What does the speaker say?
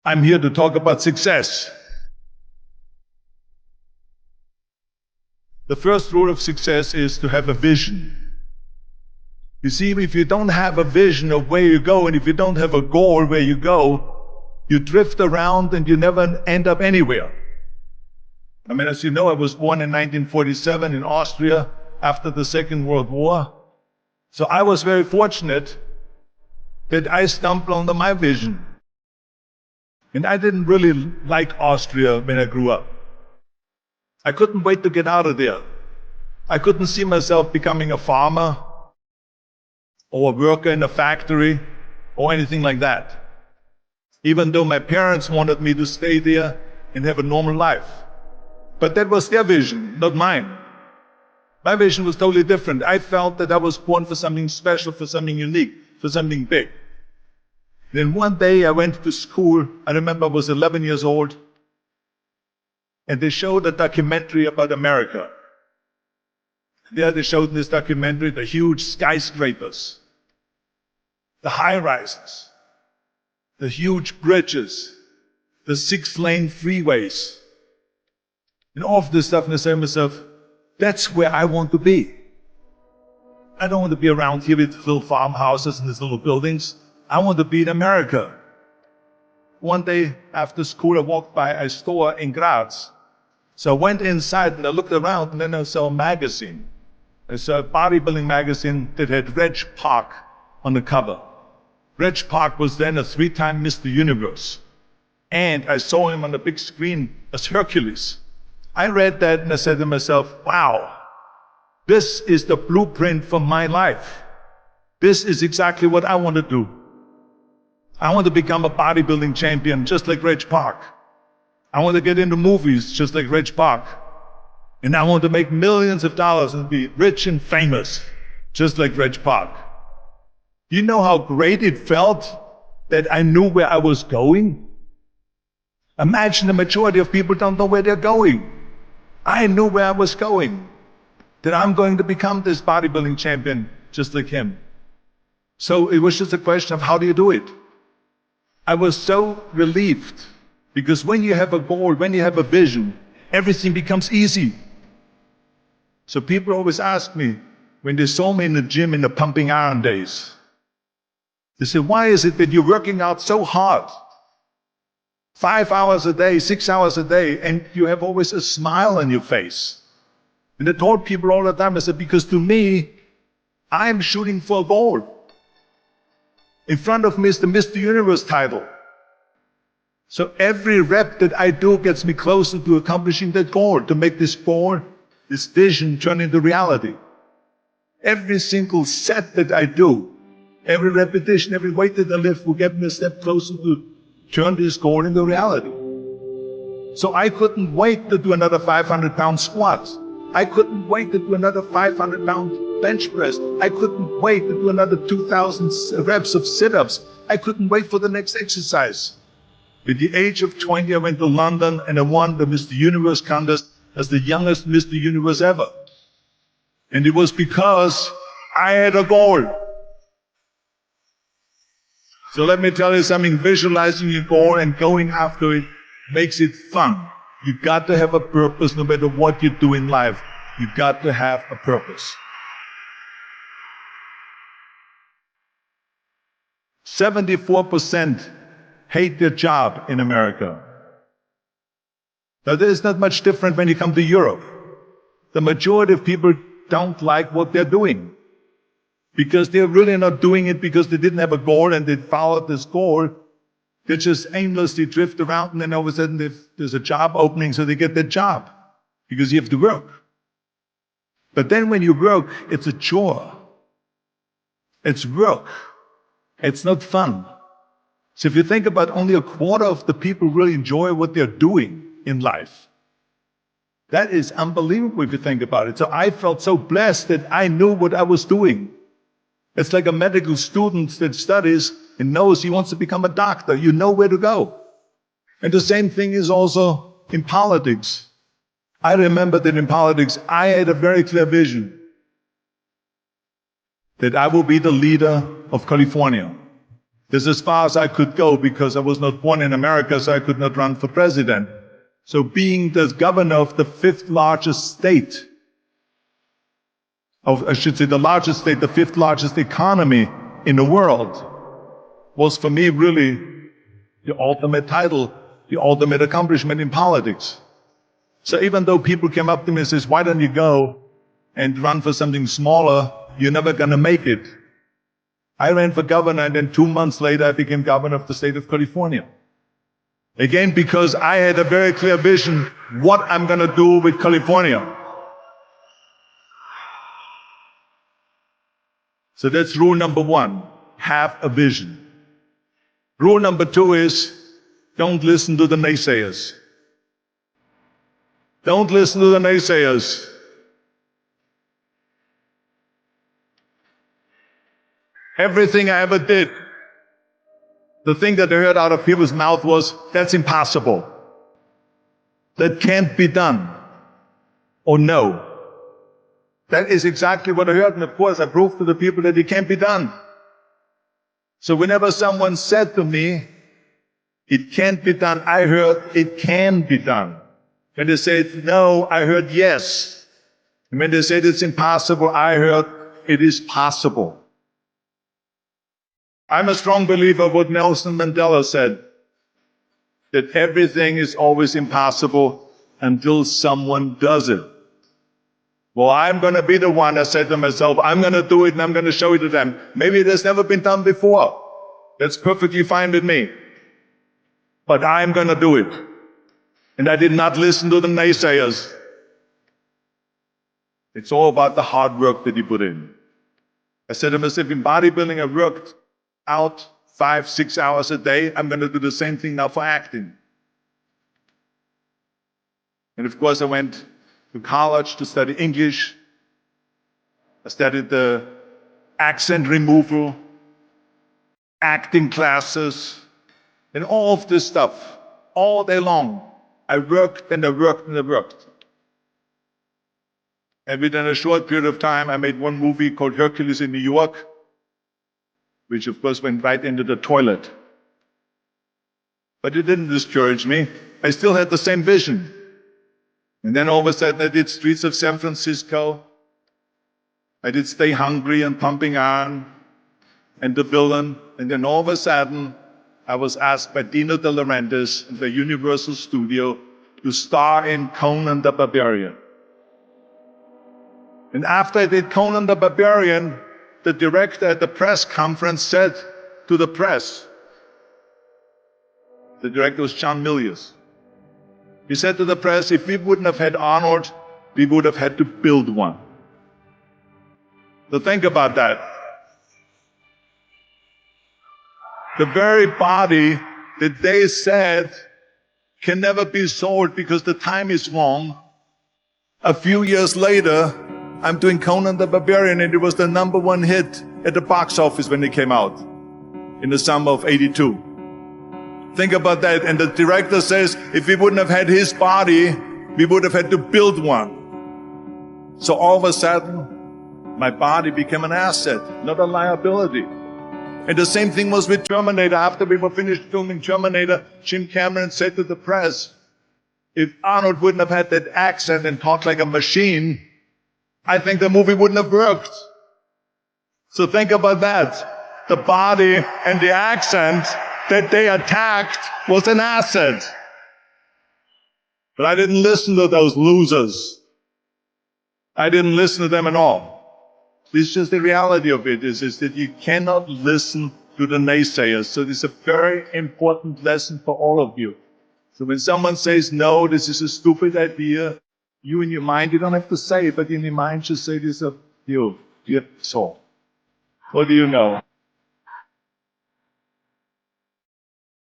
I'm here to talk about success. The first rule of success is to have a vision. You see, if you don't have a vision of where you go, and if you don't have a goal where you go, you drift around and you never end up anywhere. I mean, as you know, I was born in 1947 in Austria after the Second World War. So I was very fortunate that I stumbled onto my vision. And I didn't really like Austria when I grew up. I couldn't wait to get out of there. I couldn't see myself becoming a farmer or a worker in a factory or anything like that. Even though my parents wanted me to stay there and have a normal life. But that was their vision, not mine. My vision was totally different. I felt that I was born for something special, for something unique, for something big. Then one day I went to school. I remember I was 11 years old. And they showed a documentary about America. There they showed in this documentary the huge skyscrapers, the high-rises, the huge bridges, the 6-lane freeways, and all of this stuff. And I said to myself, that's where I want to be. I don't want to be around here with little farmhouses and these little buildings. I want to be in America. One day after school, I walked by a store in Graz. So I went inside and I looked around, and then I saw a magazine. I saw a bodybuilding magazine that had Reg Park on the cover. Reg Park was then a 3-time Mr. Universe. And I saw him on the big screen as Hercules. I read that and I said to myself, wow, this is the blueprint for my life. This is exactly what I want to do. I want to become a bodybuilding champion just like Reg Park. I want to get into movies just like Reg Park. And I want to make millions of dollars and be rich and famous just like Reg Park. You know how great it felt that I knew where I was going? Imagine the majority of people don't know where they're going. I knew where I was going. That I'm going to become this bodybuilding champion just like him. So it was just a question of how do you do it? I was so relieved because when you have a goal, when you have a vision, everything becomes easy. So people always ask me, when they saw me in the gym in the pumping iron days, they say, why is it that you're working out so hard? 5 hours a day, 6 hours a day, and you have always a smile on your face. And I told people all the time, I said, because to me, I'm shooting for a goal. In front of me is the Mr. Universe title. So every rep that I do gets me closer to accomplishing that goal, to make this goal, this vision turn into reality. Every single set that I do, every repetition, every weight that I lift will get me a step closer to turn this goal into reality. So I couldn't wait to do another 500-pound squat. I couldn't wait to do another 500-pound bench press. I couldn't wait to do another 2,000 reps of sit-ups. I couldn't wait for the next exercise. At the age of 20, I went to London and I won the Mr. Universe contest as the youngest Mr. Universe ever. And it was because I had a goal. So let me tell you something, visualizing your goal and going after it makes it fun. You've got to have a purpose no matter what you do in life. You've got to have a purpose. 74% hate their job in America. Now there's not much different when you come to Europe. The majority of people don't like what they're doing. Because they're really not doing it because they didn't have a goal and they followed this goal. They just aimlessly drift around, and then all of a sudden there's a job opening, so they get that job. Because you have to work. But then when you work, it's a chore. It's work. It's not fun. So if you think about only a quarter of the people really enjoy what they're doing in life. That is unbelievable if you think about it. So I felt so blessed that I knew what I was doing. It's like a medical student that studies and knows he wants to become a doctor. You know where to go. And the same thing is also in politics. I remember that in politics, I had a very clear vision that I will be the leader of California. This is as far as I could go because I was not born in America, so I could not run for president. So being the governor of the fifth largest state, I should say the largest state, the fifth largest economy in the world, was for me really the ultimate title, the ultimate accomplishment in politics. So even though people came up to me and says, why don't you go and run for something smaller, you're never gonna make it. I ran for governor, and then 2 months later I became governor of the state of California. Again, because I had a very clear vision what I'm gonna do with California. So that's rule number one, have a vision. Rule number two is, don't listen to the naysayers. Don't listen to the naysayers. Everything I ever did, the thing that I heard out of people's mouth was, that's impossible. That can't be done. Or no. That is exactly what I heard, and of course I proved to the people that it can't be done. So whenever someone said to me, it can't be done, I heard, it can be done. When they said no, I heard yes. And when they said it's impossible, I heard, it is possible. I'm a strong believer of what Nelson Mandela said, that everything is always impossible until someone does it. Well, I'm going to be the one that said to myself, I'm going to do it and I'm going to show it to them. Maybe it has never been done before. That's perfectly fine with me. But I'm going to do it. And I did not listen to the naysayers. It's all about the hard work that you put in. I said to myself, in bodybuilding, I worked out 5-6 hours a day. I'm going to do the same thing now for acting. And of course, I went to college to study English. I studied the accent removal, acting classes, and all of this stuff, all day long. I worked and I worked and I worked. And within a short period of time, I made one movie called Hercules in New York, which of course went right into the toilet. But it didn't discourage me. I still had the same vision. And then all of a sudden I did Streets of San Francisco. I did Stay Hungry and Pumping Iron and The Villain. And then all of a sudden I was asked by Dino De Laurentiis in the Universal Studio to star in Conan the Barbarian. And after I did Conan the Barbarian, the director at the press conference said to the press, the director was John Milius. He said to the press, if we wouldn't have had Arnold, we would have had to build one. So think about that. The very body that they said can never be sold because the time is wrong. A few years later, I'm doing Conan the Barbarian, and it was the #1 hit at the box office when it came out in the summer of '82. Think about that. And the director says, if we wouldn't have had his body, we would have had to build one. So all of a sudden, my body became an asset, not a liability. And the same thing was with Terminator. After we were finished filming Terminator, Jim Cameron said to the press, if Arnold wouldn't have had that accent and talked like a machine, I think the movie wouldn't have worked. So think about that. The body and the accent that they attacked was an asset. But I didn't listen to those losers. I didn't listen to them at all. It's just the reality of it is that you cannot listen to the naysayers. So this is a very important lesson for all of you. So when someone says, no, this is a stupid idea, you in your mind, you don't have to say it, but in your mind just say this of you. So, what do you know?